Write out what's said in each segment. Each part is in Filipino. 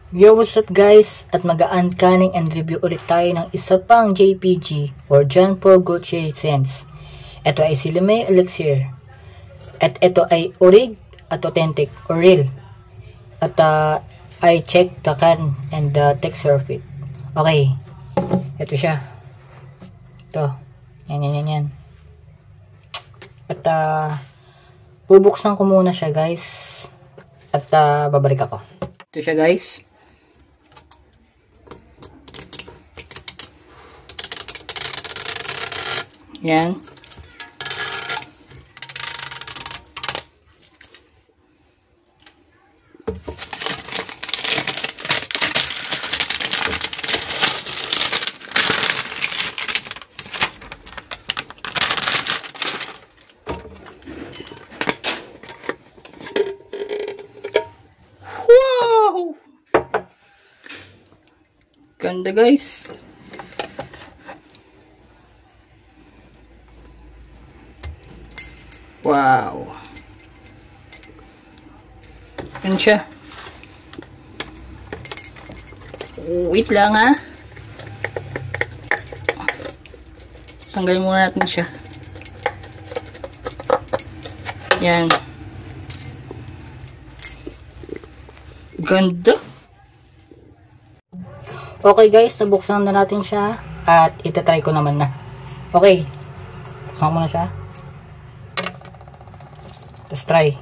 Yo, what's up guys? At mag-uncanning and review ulit tayo ng isa pang JPG or John Paul Gaultier Scents. Ito ay si LeMay Elixir. At ito ay orig at authentic or real. At I checked the can and the texture of it. Okay. Ito siya. Ito. Yan. At bubuksan ko muna siya guys. At babalik ako. Ito siya guys. Yan. Wow! Ganda guys. Wow. Yan siya. Wait lang ha. Tanggalin muna natin siya. Yan. Ganda. Okay guys, nabuksan na natin siya. At itatry ko naman na. Okay. Buksan mo na siya. Let's try.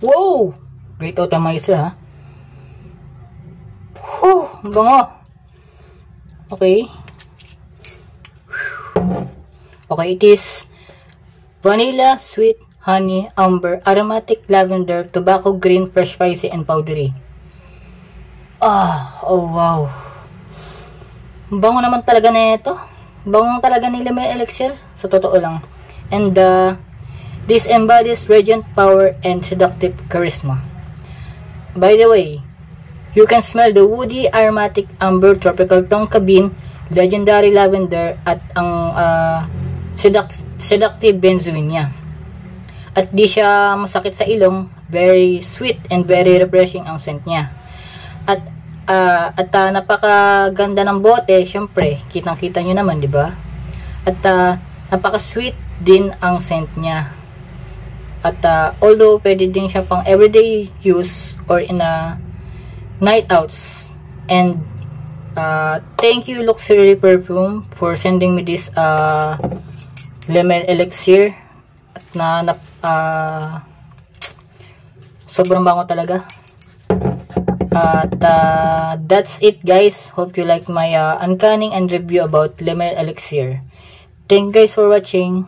Wow! Great atomizer ha. Whew! Ang bango. Okay. Okay, it is vanilla, sweet, honey, amber, aromatic, lavender, tobacco, green, fresh, spicy, and powdery. Oh wow. Ang bango naman talaga na ito. Bango talaga ni LeMay Elixir. Sa totoo lang. And this embodies radiant power and seductive charisma. By the way, you can smell the woody, aromatic, amber, tropical tonka bean, legendary lavender, at ang seductive benzoin niya. At di siya masakit sa ilong, very sweet and very refreshing ang scent niya. At napakaganda ng bote, syempre, kitang-kita nyo naman, di ba? At napaka-sweet din ang scent niya. At although pwede din siya pang everyday use or in night outs. And thank you Luxury Perfume for sending me this LeMay Elixir. At sobrang bango talaga. At that's it guys. Hope you like my uncanny and review about LeMay Elixir. Thank you guys for watching.